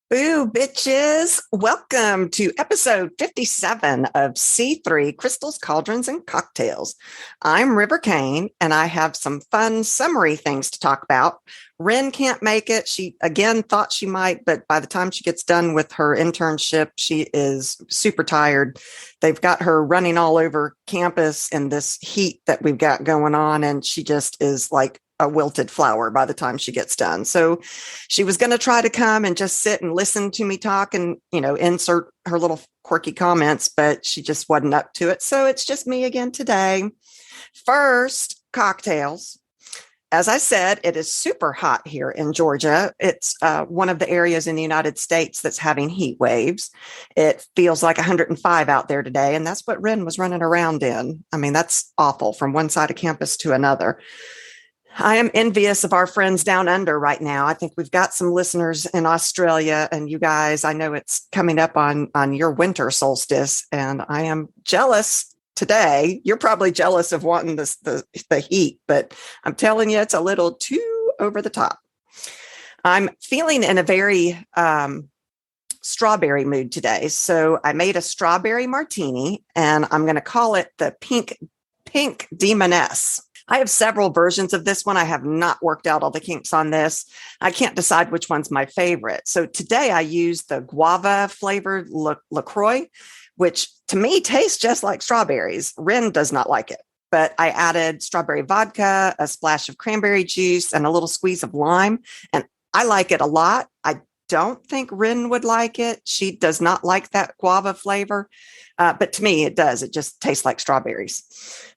Boo, bitches. Welcome to episode 57 of C3 Crystals, Cauldrons, and Cocktails. I'm River Kane, and I have some fun summary things to talk about. Ren can't make it. She, again, thought she might, but by the time she gets done with her internship, she is super tired. They've got her running all over campus in this heat that we've got going on, and she just is like a wilted flower by the time she gets done. So she was going to try to come and just sit and listen to me talk and, insert her little quirky comments, but she just wasn't up to it. So it's just me again today. First, cocktails. As I said, it is super hot here in Georgia. It's one of the areas in the United States that's having heat waves. It feels like 105 out there today, and that's what Ren was running around in. I mean, that's awful from one side of campus to another. I am envious of our friends down under right now. I think we've got some listeners in Australia, and you guys, I know it's coming up on your winter solstice, and I am jealous today. You're probably jealous of wanting the heat, but I'm telling you, it's a little too over the top. I'm feeling in a very strawberry mood today. So I made a strawberry martini, and I'm going to call it the pink demoness. I have several versions of this one. I have not worked out all the kinks on this. I can't decide which one's my favorite. So today I used the guava flavored LaCroix, which to me tastes just like strawberries. Ren does not like it, but I added strawberry vodka, a splash of cranberry juice, and a little squeeze of lime. And I like it a lot. I don't think Ren would like it. She does not like that guava flavor. But to me, it does. It just tastes like strawberries.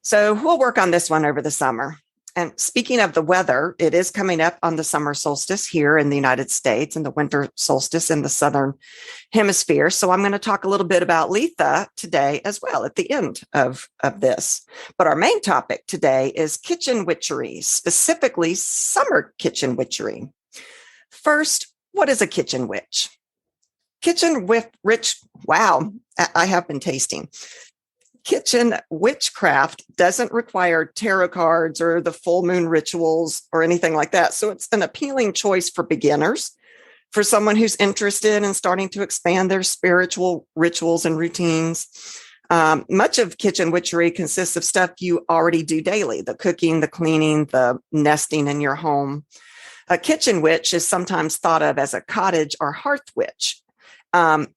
So we'll work on this one over the summer. And speaking of the weather, it is coming up on the summer solstice here in the United States and the winter solstice in the Southern Hemisphere. So I'm going to talk a little bit about Litha today as well at the end of this. But our main topic today is kitchen witchery, specifically summer kitchen witchery. First, what is a kitchen witch? Wow, I have been tasting. Kitchen witchcraft doesn't require tarot cards or the full moon rituals or anything like that. So it's an appealing choice for beginners, for someone who's interested in starting to expand their spiritual rituals and routines. Much of kitchen witchery consists of stuff you already do daily: the cooking, the cleaning, the nesting in your home. A kitchen witch is sometimes thought of as a cottage or hearth witch. And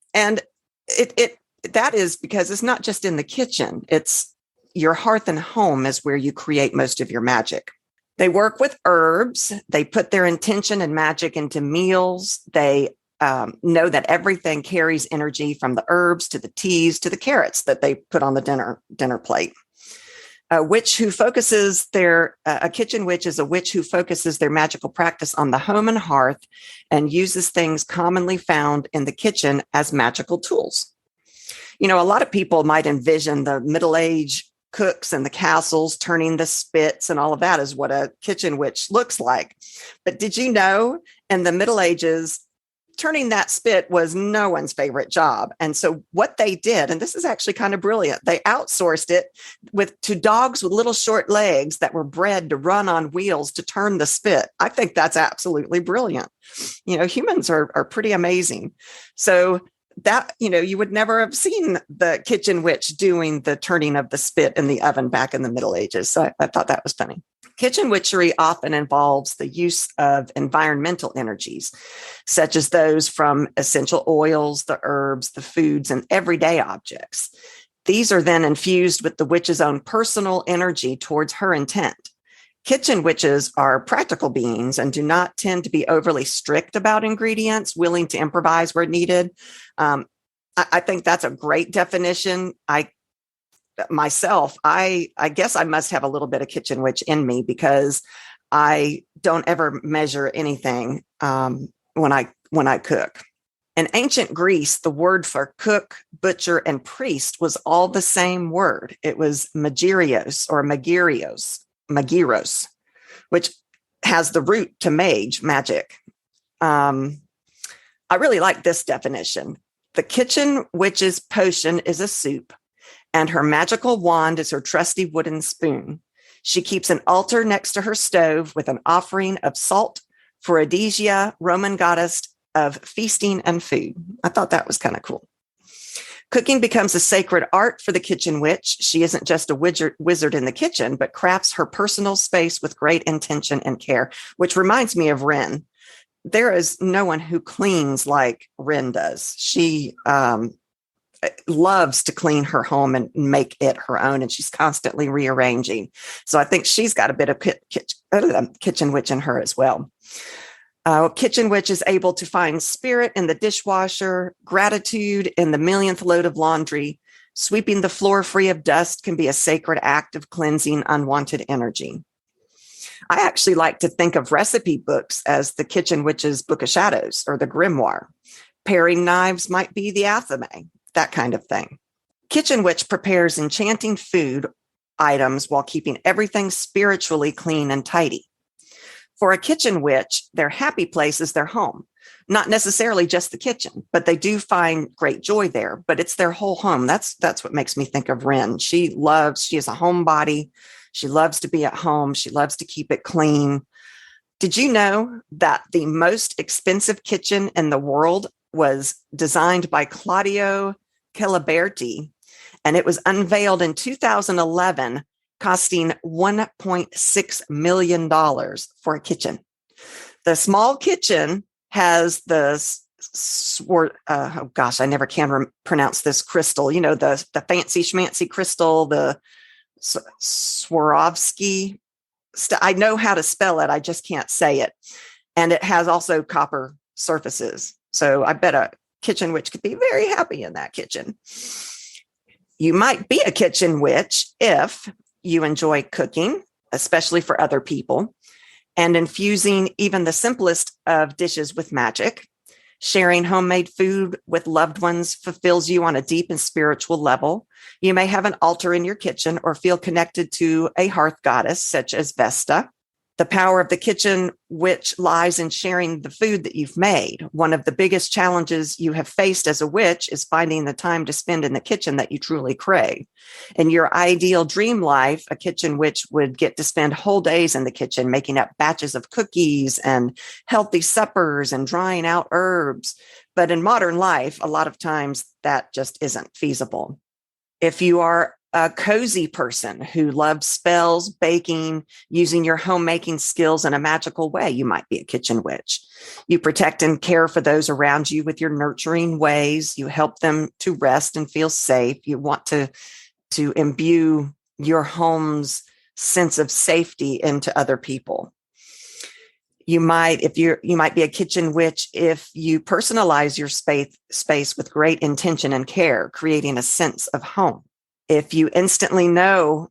that is because it's not just in the kitchen. It's your hearth and home is where you create most of your magic. They work with herbs. They put their intention and magic into meals. They know that everything carries energy, from the herbs to the teas to the carrots that they put on the dinner plate. A kitchen witch is a witch who focuses their magical practice on the home and hearth and uses things commonly found in the kitchen as magical tools. A lot of people might envision the middle-aged cooks and the castles turning the spits and all of that is what a kitchen witch looks like. But did you know in the Middle Ages, turning that spit was no one's favorite job. And so what they did, and this is actually kind of brilliant, they outsourced it to dogs with little short legs that were bred to run on wheels to turn the spit. I think that's absolutely brilliant. Humans are pretty amazing. So that, you would never have seen the kitchen witch doing the turning of the spit in the oven back in the Middle Ages. So I thought that was funny. Kitchen witchery often involves the use of environmental energies, such as those from essential oils, the herbs, the foods, and everyday objects. These are then infused with the witch's own personal energy towards her intent. Kitchen witches are practical beings and do not tend to be overly strict about ingredients, willing to improvise where needed. I think that's a great definition. I guess I must have a little bit of kitchen witch in me, because I don't ever measure anything when I cook. In ancient Greece, the word for cook, butcher, and priest was all the same word. It was magirios or magiros, which has the root to mage, magic. I really like this definition. The kitchen witch's potion is a soup, and her magical wand is her trusty wooden spoon. She keeps an altar next to her stove with an offering of salt for Rhodesia, Roman goddess of feasting and food. I thought that was kind of cool. Cooking becomes a sacred art for the kitchen witch. She isn't just a wizard in the kitchen, but crafts her personal space with great intention and care, which reminds me of Ren. There is no one who cleans like Ren does. She loves to clean her home and make it her own, and she's constantly rearranging. So I think she's got a bit of kitchen witch in her as well. Kitchen witch is able to find spirit in the dishwasher, gratitude in the millionth load of laundry. Sweeping the floor free of dust can be a sacred act of cleansing unwanted energy. I actually like to think of recipe books as the kitchen witch's book of shadows or the grimoire. Paring knives might be the athame, that kind of thing. Kitchen witch prepares enchanting food items while keeping everything spiritually clean and tidy. For a kitchen witch, their happy place is their home, not necessarily just the kitchen, but they do find great joy there, but it's their whole home. That's what makes me think of Ren. She is a homebody. She loves to be at home. She loves to keep it clean. Did you know that the most expensive kitchen in the world was designed by Claudio Caliberti, and it was unveiled in 2011, costing $1.6 million for a kitchen. The small kitchen has I never can pronounce this crystal, the fancy schmancy crystal, the Swarovski. I know how to spell it. I just can't say it. And it has also copper surfaces. So I bet a kitchen witch could be very happy in that kitchen. You might be a kitchen witch if you enjoy cooking, especially for other people, and infusing even the simplest of dishes with magic. Sharing homemade food with loved ones fulfills you on a deep and spiritual level. You may have an altar in your kitchen or feel connected to a hearth goddess such as Vesta. The power of the kitchen witch lies in sharing the food that you've made. One of the biggest challenges you have faced as a witch is finding the time to spend in the kitchen that you truly crave. In your ideal dream life, a kitchen witch would get to spend whole days in the kitchen, making up batches of cookies and healthy suppers and drying out herbs. But in modern life, a lot of times that just isn't feasible. If you are a cozy person who loves spells, baking, using your homemaking skills in a magical way, you might be a kitchen witch. You protect and care for those around you with your nurturing ways. You help them to rest and feel safe. You want to imbue your home's sense of safety into other people. You might be a kitchen witch if you personalize your space with great intention and care, creating a sense of home. If you instantly know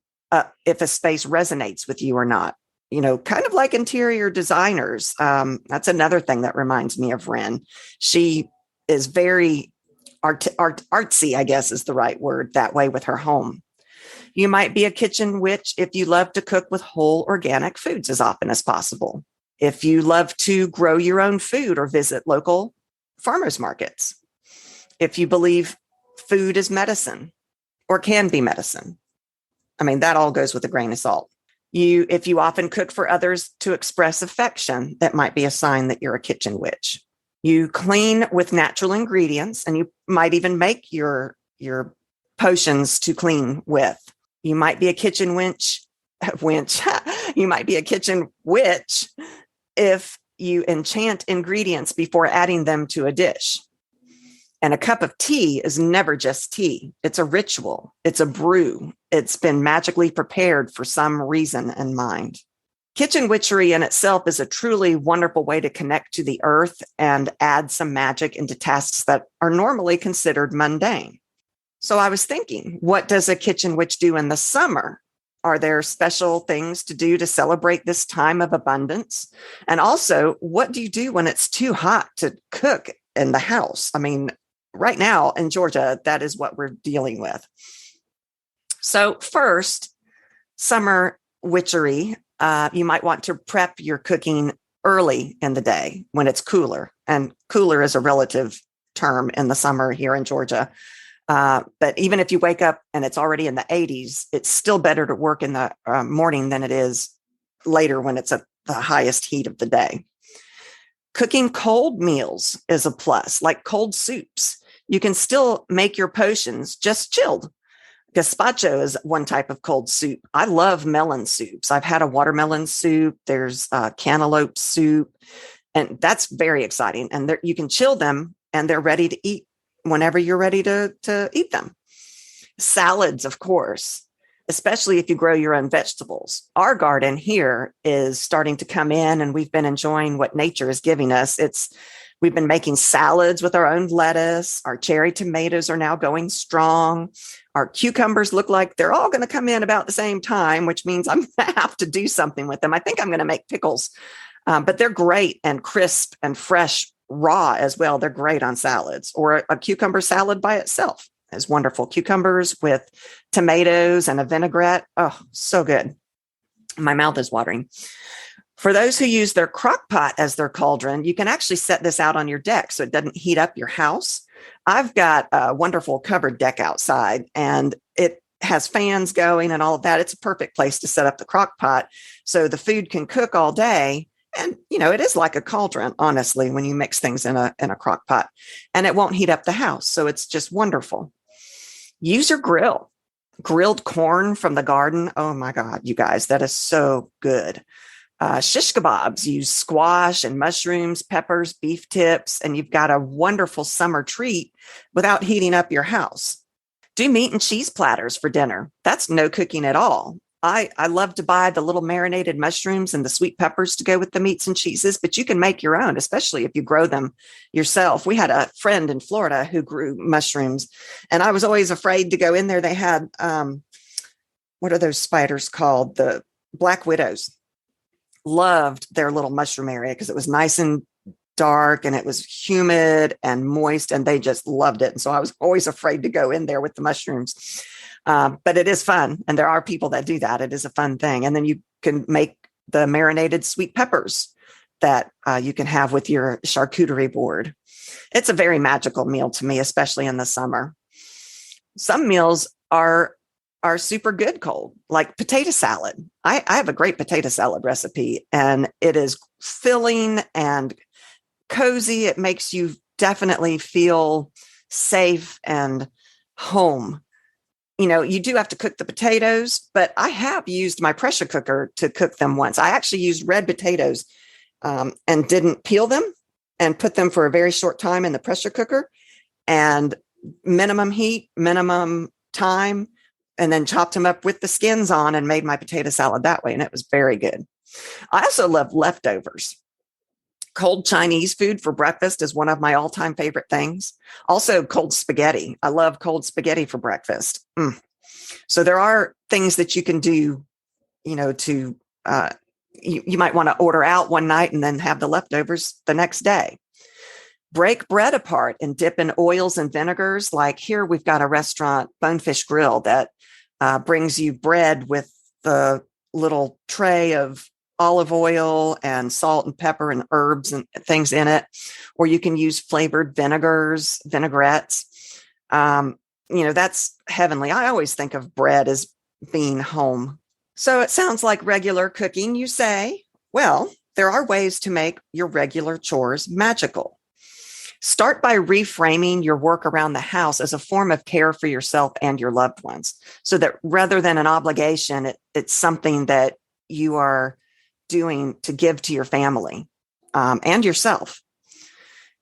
if a space resonates with you or not, kind of like interior designers. That's another thing that reminds me of Ren. She is very artsy, I guess is the right word, that way with her home. You might be a kitchen witch if you love to cook with whole organic foods as often as possible. If you love to grow your own food or visit local farmers markets. If you believe food is medicine, or can be medicine. I mean, that all goes with a grain of salt. If you often cook for others to express affection, that might be a sign that you're a kitchen witch. You clean with natural ingredients, and you might even make your potions to clean with. You might be a kitchen You might be a kitchen witch if you enchant ingredients before adding them to a dish. And a cup of tea is never just tea. It's a ritual. It's a brew. It's been magically prepared for some reason in mind. Kitchen witchery in itself is a truly wonderful way to connect to the earth and add some magic into tasks that are normally considered mundane. So I was thinking, what does a kitchen witch do in the summer? Are there special things to do to celebrate this time of abundance? And also, what do you do when it's too hot to cook in the house? I mean, right now in Georgia, that is what we're dealing with. So first, summer witchery. You might want to prep your cooking early in the day when it's cooler. And cooler is a relative term in the summer here in Georgia. But even if you wake up and it's already in the 80s, it's still better to work in the morning than it is later when it's at the highest heat of the day. Cooking cold meals is a plus, like cold soups. You can still make your potions just chilled. Gazpacho is one type of cold soup. I love melon soups. I've had a watermelon soup. There's cantaloupe soup, and that's very exciting. And you can chill them, and they're ready to eat whenever you're ready to eat them. Salads, of course, especially if you grow your own vegetables. Our garden here is starting to come in, and we've been enjoying what nature is giving us. We've been making salads with our own lettuce. Our cherry tomatoes are now going strong. Our cucumbers look like they're all going to come in about the same time, which means I'm going to have to do something with them. I think I'm going to make pickles, but they're great and crisp and fresh raw as well. They're great on salads, or a cucumber salad by itself is wonderful. Cucumbers with tomatoes and a vinaigrette. Oh, so good. My mouth is watering. For those who use their crock pot as their cauldron, you can actually set this out on your deck so it doesn't heat up your house. I've got a wonderful covered deck outside, and it has fans going and all of that. It's a perfect place to set up the crock pot so the food can cook all day. And, it is like a cauldron, honestly, when you mix things in a crock pot, and it won't heat up the house. So it's just wonderful. Use your grill. Grilled corn from the garden. Oh my God, you guys, that is so good. Shish kebabs, use squash and mushrooms, peppers, beef tips, and you've got a wonderful summer treat without heating up your house. Do meat and cheese platters for dinner. That's no cooking at all. I love to buy the little marinated mushrooms and the sweet peppers to go with the meats and cheeses, but you can make your own, especially if you grow them yourself. We had a friend in Florida who grew mushrooms, and I was always afraid to go in there. They had, what are those spiders called? The black widows. Loved their little mushroom area because it was nice and dark and it was humid and moist, and they just loved it. And so I was always afraid to go in there with the mushrooms. But it is fun. And there are people that do that. It is a fun thing. And then you can make the marinated sweet peppers that you can have with your charcuterie board. It's a very magical meal to me, especially in the summer. Some meals are super good cold, like potato salad. I have a great potato salad recipe, and it is filling and cozy. It makes you definitely feel safe and home. You do have to cook the potatoes, but I have used my pressure cooker to cook them once. I actually used red potatoes and didn't peel them and put them for a very short time in the pressure cooker, and minimum heat, minimum time, and then chopped them up with the skins on and made my potato salad that way. And it was very good. I also love leftovers. Cold Chinese food for breakfast is one of my all-time favorite things. Also, cold spaghetti. I love cold spaghetti for breakfast. So there are things that you can do, to, you might want to order out one night and then have the leftovers the next day. Break bread apart and dip in oils and vinegars. Like here, we've got a restaurant, Bonefish Grill, that brings you bread with the little tray of olive oil and salt and pepper and herbs and things in it, or you can use flavored vinegars, vinaigrettes. That's heavenly. I always think of bread as being home. So it sounds like regular cooking, you say. Well, there are ways to make your regular chores magical. Start by reframing your work around the house as a form of care for yourself and your loved ones, so that rather than an obligation, it's something that you are doing to give to your family and yourself.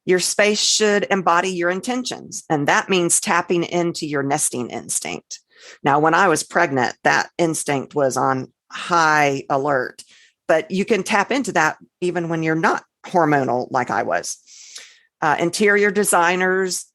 Your space should embody your intentions, and that means tapping into your nesting instinct. Now, when I was pregnant, that instinct was on high alert, but you can tap into that even when you're not hormonal like I was. Interior designers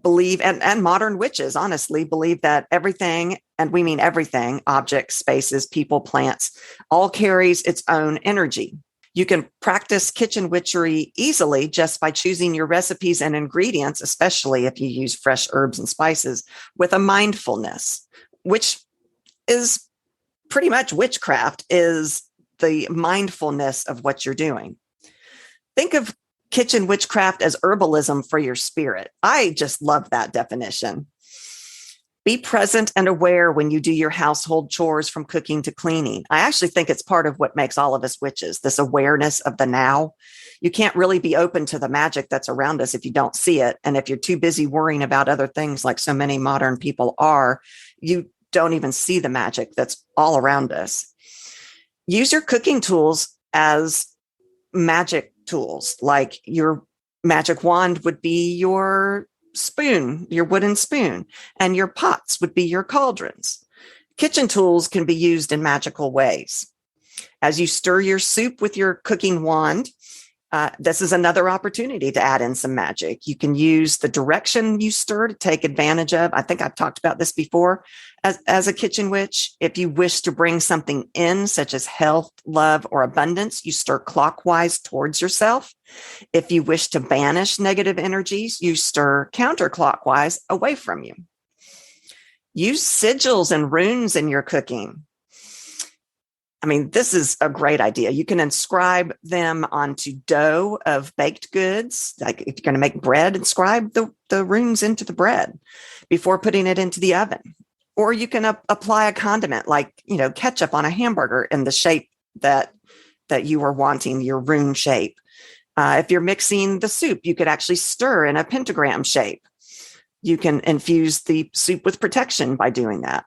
believe, and modern witches, honestly, believe that everything, and we mean everything, objects, spaces, people, plants, all carries its own energy. You can practice kitchen witchery easily just by choosing your recipes and ingredients, especially if you use fresh herbs and spices, with a mindfulness, which is pretty much witchcraft, is the mindfulness of what you're doing. Think of kitchen witchcraft as herbalism for your spirit. I just love that definition. Be present and aware when you do your household chores from cooking to cleaning. I actually think it's part of what makes all of us witches, this awareness of the now. You can't really be open to the magic that's around us if you don't see it. And if you're too busy worrying about other things like so many modern people are, you don't even see the magic that's all around us. Use your cooking tools as magic tools, like your magic wand would be your spoon, your wooden spoon, and your pots would be your cauldrons. Kitchen tools can be used in magical ways. As you stir your soup with your cooking wand, this is another opportunity to add in some magic. You can use the direction you stir to take advantage of. I think I've talked about this before. As a kitchen witch, if you wish to bring something in, such as health, love, or abundance, you stir clockwise towards yourself. If you wish to banish negative energies, you stir counterclockwise away from you. Use sigils and runes in your cooking. I mean, this is a great idea. You can inscribe them onto dough of baked goods. Like if you're going to make bread, inscribe the runes into the bread before putting it into the oven. Or you can apply a condiment like, ketchup on a hamburger in the shape that you were wanting, your rune shape. If you're mixing the soup, you could actually stir in a pentagram shape. You can infuse the soup with protection by doing that.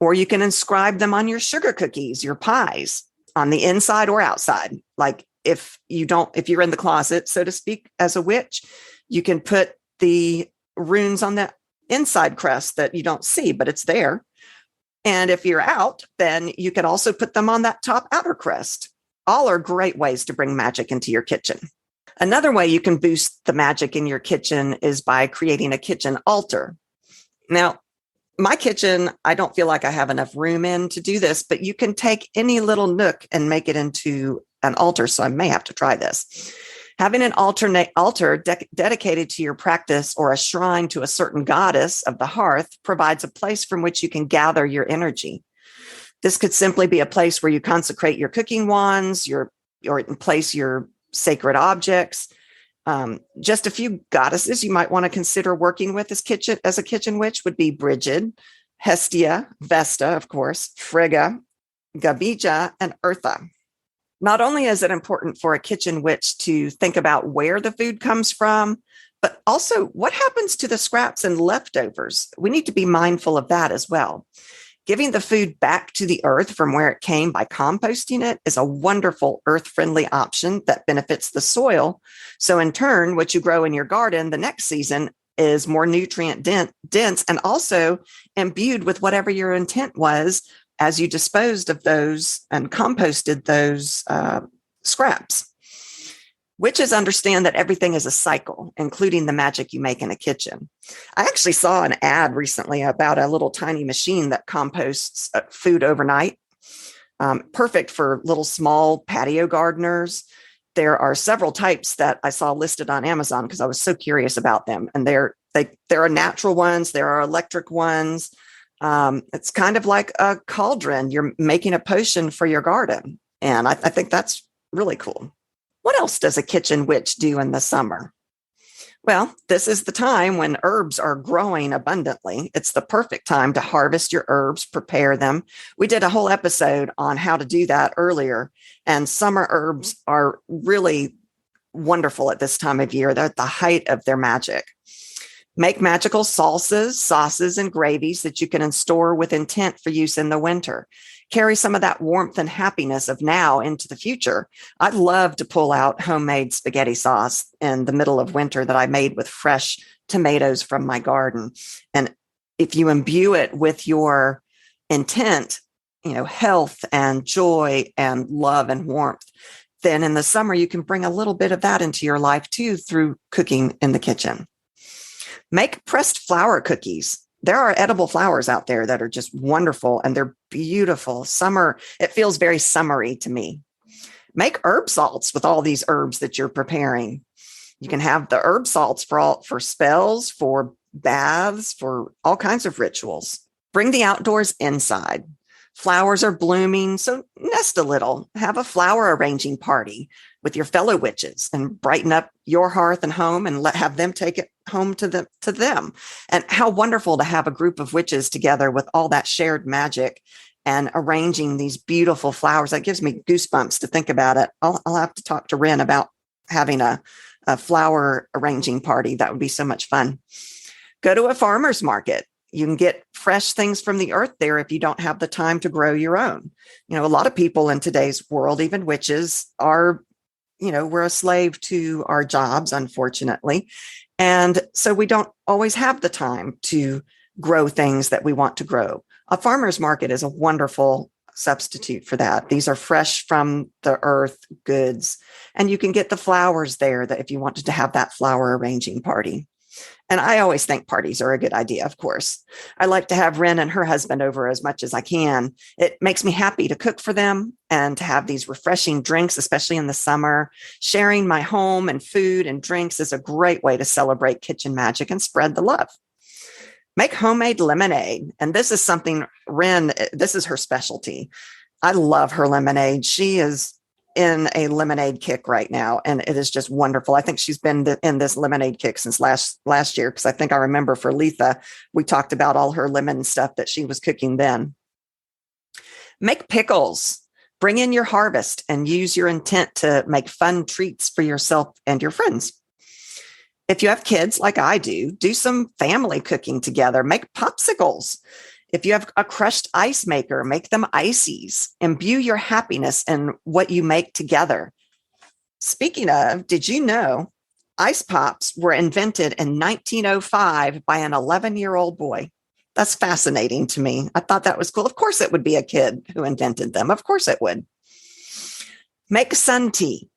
Or you can inscribe them on your sugar cookies, your pies, on the inside or outside. Like if you're in the closet, so to speak, as a witch, you can put the runes on the inside crust that you don't see, but it's there. And if you're out, then you can also put them on that top outer crust. All are great ways to bring magic into your kitchen. Another way you can boost the magic in your kitchen is by creating a kitchen altar. Now, my kitchen, I don't feel like I have enough room in to do this, but you can take any little nook and make it into an altar. So I may have to try this. Having an altar dedicated to your practice or a shrine to a certain goddess of the hearth provides a place from which you can gather your energy. This could simply be a place where you consecrate your cooking wands, or place your sacred objects. Just a few goddesses you might want to consider working with as a kitchen witch would be Brigid, Hestia, Vesta, of course, Frigga, Gabija, and Eartha. Not only is it important for a kitchen witch to think about where the food comes from, but also what happens to the scraps and leftovers. We need to be mindful of that as well. Giving the food back to the earth from where it came by composting it is a wonderful earth-friendly option that benefits the soil. So in turn, what you grow in your garden the next season is more nutrient dense and also imbued with whatever your intent was as you disposed of those and composted those scraps. Witches understand that everything is a cycle, including the magic you make in a kitchen. I actually saw an ad recently about a little tiny machine that composts food overnight. Perfect for little small patio gardeners. There are several types that I saw listed on Amazon because I was so curious about them. And there are natural ones, there are electric ones. It's kind of like a cauldron. You're making a potion for your garden. And I think that's really cool. What else does a kitchen witch do in the summer? Well, this is the time when herbs are growing abundantly. It's the perfect time to harvest your herbs, prepare them. We did a whole episode on how to do that earlier. And summer herbs are really wonderful at this time of year. They're at the height of their magic. Make magical salsas, sauces, and gravies that you can store with intent for use in the winter. Carry some of that warmth and happiness of now into the future. I'd love to pull out homemade spaghetti sauce in the middle of winter that I made with fresh tomatoes from my garden. And if you imbue it with your intent, health and joy and love and warmth, then in the summer, you can bring a little bit of that into your life too through cooking in the kitchen. Make pressed flour cookies. There are edible flowers out there that are just wonderful and they're beautiful. Summer, it feels very summery to me. Make herb salts with all these herbs that you're preparing. You can have the herb salts for spells, for baths, for all kinds of rituals. Bring the outdoors inside. Flowers are blooming, so nest a little. Have a flower arranging party with your fellow witches and brighten up your hearth and home and have them take it home to them. And how wonderful to have a group of witches together with all that shared magic and arranging these beautiful flowers. That gives me goosebumps to think about it. I'll have to talk to Ren about having a flower arranging party. That would be so much fun. Go to a farmer's market. You can get fresh things from the earth there if you don't have the time to grow your own. A lot of people in today's world, even witches, are, we're a slave to our jobs, unfortunately. And so we don't always have the time to grow things that we want to grow. A farmer's market is a wonderful substitute for that. These are fresh from the earth goods, and you can get the flowers there that if you wanted to have that flower arranging party. And I always think parties are a good idea, of course. I like to have Ren and her husband over as much as I can. It makes me happy to cook for them and to have these refreshing drinks, especially in the summer. Sharing my home and food and drinks is a great way to celebrate kitchen magic and spread the love. Make homemade lemonade. And this is something this is her specialty. I love her lemonade. She is in a lemonade kick right now, and it is just wonderful. I think she's been in this lemonade kick since last year, because I think I remember for Litha, we talked about all her lemon stuff that she was cooking then. Make pickles. Bring in your harvest and use your intent to make fun treats for yourself and your friends. If you have kids like I do some family cooking together. Make popsicles. If you have a crushed ice maker, make them ices. Imbue your happiness in what you make together. Speaking of, did you know ice pops were invented in 1905 by an 11-year-old boy? That's fascinating to me. I thought that was cool. Of course it would be a kid who invented them. Of course it would. Make sun tea.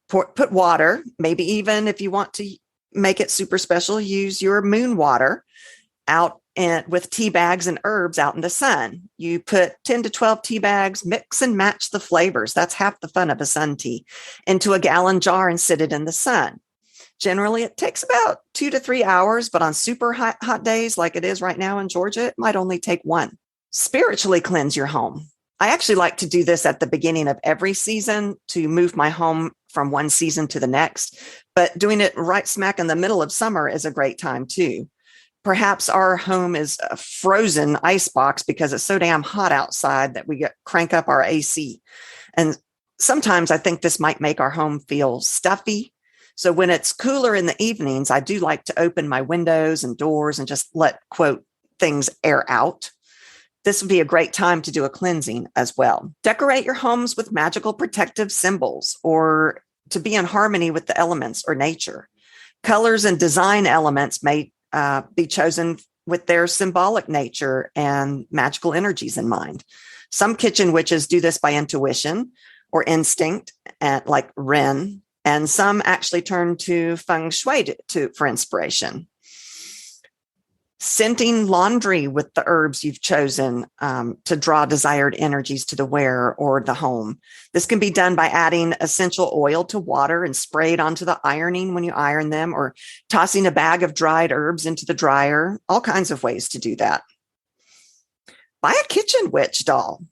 Put water, maybe even if you want to make it super special, use your moon water out with tea bags and herbs out in the sun. You put 10 to 12 tea bags, mix and match the flavors. That's half the fun of a sun tea, into a gallon jar and sit it in the sun. Generally, it takes about 2 to 3 hours, but on super hot days like it is right now in Georgia, it might only take 1. Spiritually cleanse your home. I actually like to do this at the beginning of every season to move my home from one season to the next, but doing it right smack in the middle of summer is a great time too. Perhaps our home is a frozen ice box because it's so damn hot outside that we crank up our AC. And sometimes I think this might make our home feel stuffy. So when it's cooler in the evenings, I do like to open my windows and doors and just let, quote, things air out. This would be a great time to do a cleansing as well. Decorate your homes with magical protective symbols or to be in harmony with the elements or nature. Colors and design elements may be chosen with their symbolic nature and magical energies in mind. Some kitchen witches do this by intuition or instinct, like Ren, and some actually turn to feng shui for inspiration. Scenting laundry with the herbs you've chosen to draw desired energies to the wearer or the home. This can be done by adding essential oil to water and spray it onto the ironing when you iron them, or tossing a bag of dried herbs into the dryer. All kinds of ways to do that. Buy a kitchen witch doll.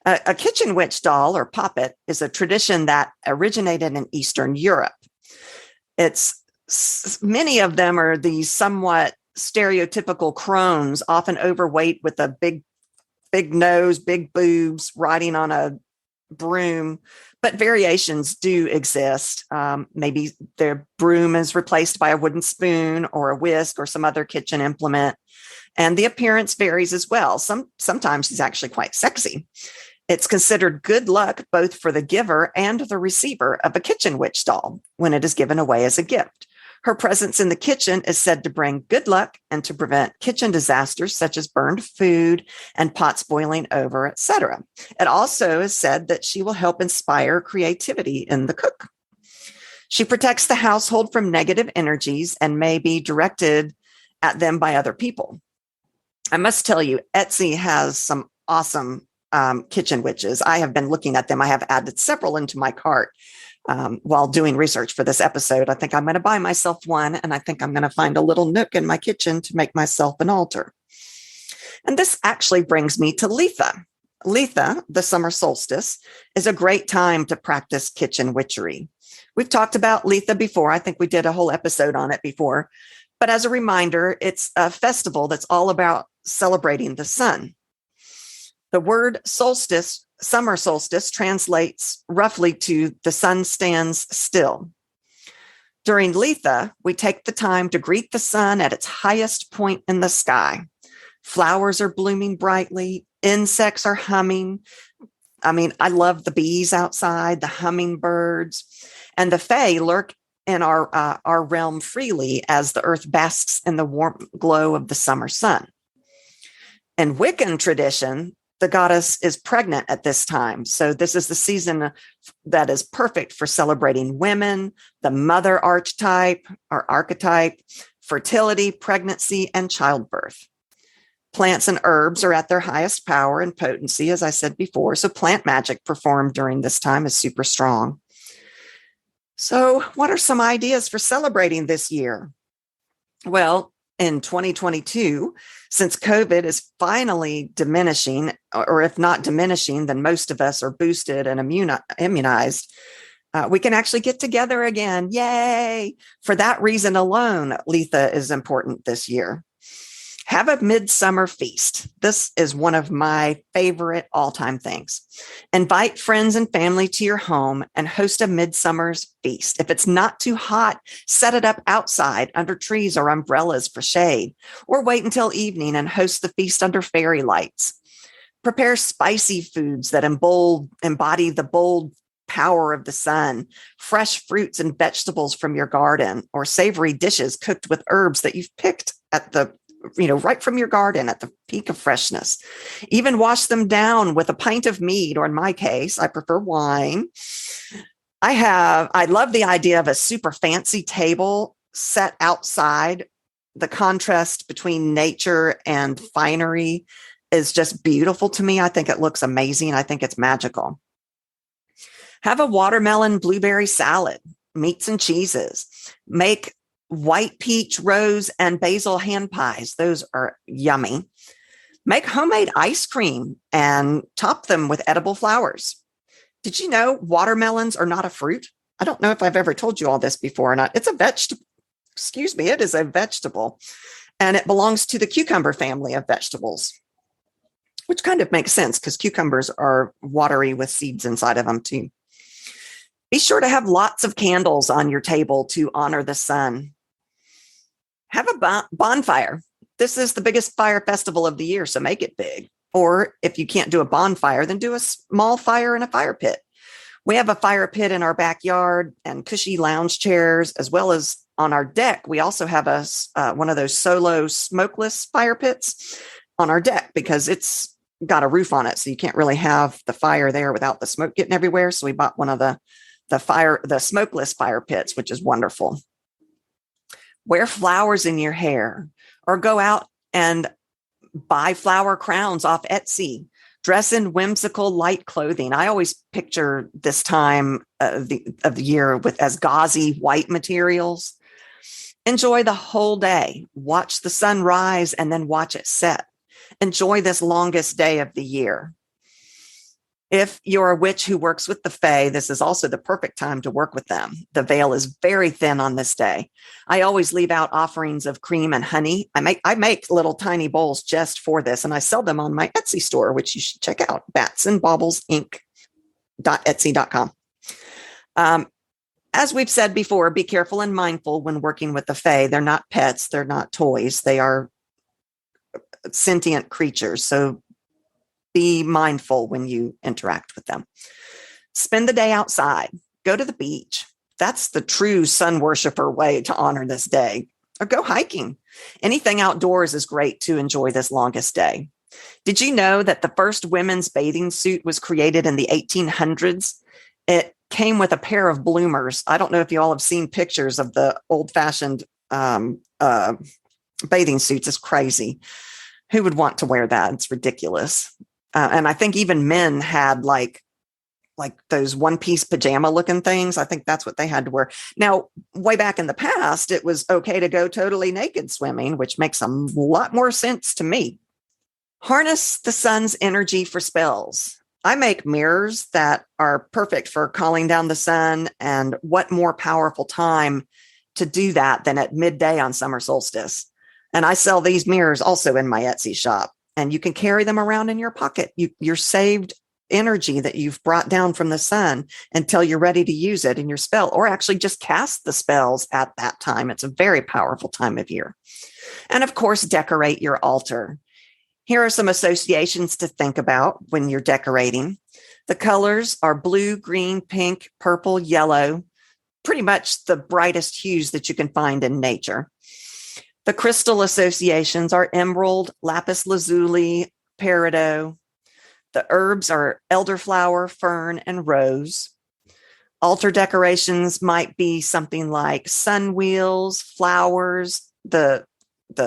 A kitchen witch doll or puppet is a tradition that originated in Eastern Europe. Many of them are these somewhat stereotypical crones, often overweight with a big nose, big boobs, riding on a broom, but variations do exist. Maybe their broom is replaced by a wooden spoon or a whisk or some other kitchen implement. And the appearance varies as well. Sometimes it's actually quite sexy. It's considered good luck both for the giver and the receiver of a kitchen witch doll when it is given away as a gift. Her presence in the kitchen is said to bring good luck and to prevent kitchen disasters such as burned food and pots boiling over, etc. It also is said that she will help inspire creativity in the cook. She protects the household from negative energies and may be directed at them by other people. I must tell you, Etsy has some awesome kitchen witches. I have been looking at them. I have added several into my cart. While doing research for this episode. I think I'm going to buy myself one, and I think I'm going to find a little nook in my kitchen to make myself an altar. And this actually brings me to Litha. Litha, the summer solstice, is a great time to practice kitchen witchery. We've talked about Litha before. I think we did a whole episode on it before. But as a reminder, it's a festival that's all about celebrating the sun. The word solstice, summer solstice, translates roughly to the sun stands still. During Litha, we take the time to greet the sun at its highest point in the sky. Flowers are blooming brightly. Insects are humming. I love the bees outside, the hummingbirds, and the fae lurk in our realm freely as the earth basks in the warm glow of the summer sun. In Wiccan tradition, the goddess is pregnant at this time. So this is the season that is perfect for celebrating women, the mother archetype or archetype, fertility, pregnancy, and childbirth. Plants and herbs are at their highest power and potency, as I said before. So plant magic performed during this time is super strong. So what are some ideas for celebrating this year? Well, in 2022, since COVID is finally diminishing, or if not diminishing, then most of us are boosted and immunized, we can actually get together again. Yay! For that reason alone, Litha is important this year. Have a midsummer feast. This is one of my favorite all-time things. Invite friends and family to your home and host a midsummer's feast. If it's not too hot, set it up outside under trees or umbrellas for shade, or wait until evening and host the feast under fairy lights. Prepare spicy foods that embody the bold power of the sun, fresh fruits and vegetables from your garden, or savory dishes cooked with herbs that you've picked right from your garden at the peak of freshness. Even wash them down with a pint of mead, or in my case, I prefer wine. I love the idea of a super fancy table set outside. The contrast between nature and finery is just beautiful to me. I think it looks amazing. I think it's magical. Have a watermelon blueberry salad, meats and cheeses. Make white peach, rose, and basil hand pies. Those are yummy. Make homemade ice cream and top them with edible flowers. Did you know watermelons are not a fruit? I don't know if I've ever told you all this before or not. It's a vegetable. It is a vegetable. And it belongs to the cucumber family of vegetables, which kind of makes sense because cucumbers are watery with seeds inside of them too. Be sure to have lots of candles on your table to honor the sun. Have a bonfire. This is the biggest fire festival of the year, so make it big. Or if you can't do a bonfire, then do a small fire in a fire pit. We have a fire pit in our backyard and cushy lounge chairs, as well as on our deck. We also have one of those solo smokeless fire pits on our deck because it's got a roof on it, so you can't really have the fire there without the smoke getting everywhere. So we bought one of the smokeless fire pits, which is wonderful. Wear flowers in your hair, or go out and buy flower crowns off Etsy. Dress in whimsical light clothing. I always picture this time of the year as gauzy white materials. Enjoy the whole day. Watch the sun rise and then watch it set. Enjoy this longest day of the year. If you're a witch who works with the fae, this is also the perfect time to work with them. The veil is very thin on this day. I always leave out offerings of cream and honey. I make little tiny bowls just for this, and I sell them on my Etsy store, which you should check out, batsandbaublesinc.etsy.com. As we've said before, be careful and mindful when working with the fae. They're not pets. They're not toys. They are sentient creatures. So be mindful when you interact with them. Spend the day outside. Go to the beach. That's the true sun worshiper way to honor this day. Or go hiking. Anything outdoors is great to enjoy this longest day. Did you know that the first women's bathing suit was created in the 1800s? It came with a pair of bloomers. I don't know if you all have seen pictures of the old-fashioned bathing suits. It's crazy. Who would want to wear that? It's ridiculous. And I think even men had like those one-piece pajama looking things. I think that's what they had to wear. Now, way back in the past, it was okay to go totally naked swimming, which makes a lot more sense to me. Harness the sun's energy for spells. I make mirrors that are perfect for calling down the sun, and what more powerful time to do that than at midday on summer solstice. And I sell these mirrors also in my Etsy shop, and you can carry them around in your pocket. You're saved energy that you've brought down from the sun until you're ready to use it in your spell, or actually just cast the spells at that time. It's a very powerful time of year. And of course, decorate your altar. Here are some associations to think about when you're decorating. The colors are blue, green, pink, purple, yellow, pretty much the brightest hues that you can find in nature. The crystal associations are emerald, lapis lazuli, peridot. The herbs are elderflower, fern, and rose. Altar decorations might be something like sun wheels, flowers, the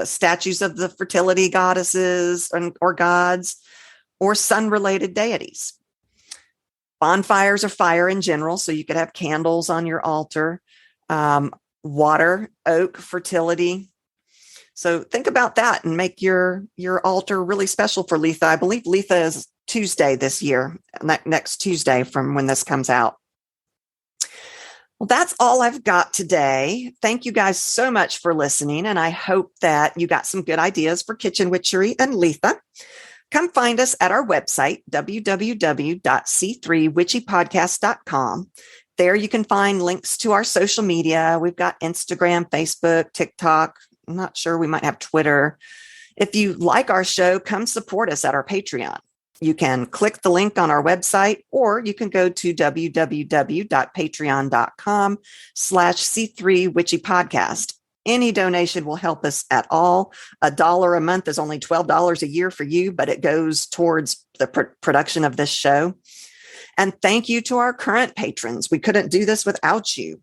statues of the fertility goddesses or gods, or sun-related deities. Bonfires are fire in general, so you could have candles on your altar. Water, oak, fertility. So think about that and make your altar really special for Litha. I believe Litha is Tuesday this year, next Tuesday from when this comes out. Well, that's all I've got today. Thank you guys so much for listening, and I hope that you got some good ideas for kitchen witchery and Litha. Come find us at our website, www.c3witchypodcast.com. There you can find links to our social media. We've got Instagram, Facebook, TikTok. I'm not sure, we might have Twitter. If you like our show, come support us at our Patreon. You can click the link on our website, or you can go to www.patreon.com/C3witchypodcast. Any donation will help us at all. $1 a month is only $12 a year for you, but it goes towards the production of this show. And thank you to our current patrons. We couldn't do this without you.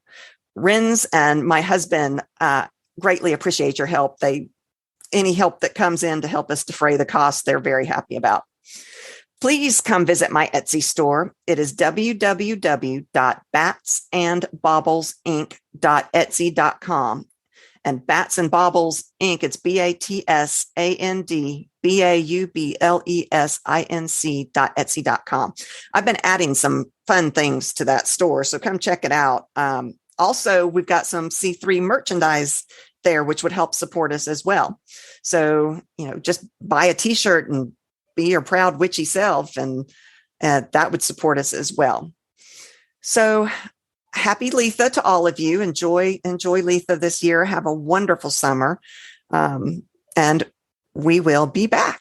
Rins and my husband greatly appreciate your help. Any help that comes in to help us defray the costs, they're very happy about. Please come visit my Etsy store. It is www.batsandbaublesinc.etsy.com. And Bats and Baubles Inc., it's BATSANDBAUBLESINC.etsy.com. I've been adding some fun things to that store, so come check it out. Also, we've got some C3 merchandise there, which would help support us as well. So, just buy a t-shirt and be your proud witchy self, and that would support us as well. So happy Litha to all of you. Enjoy Litha this year. Have a wonderful summer. And we will be back.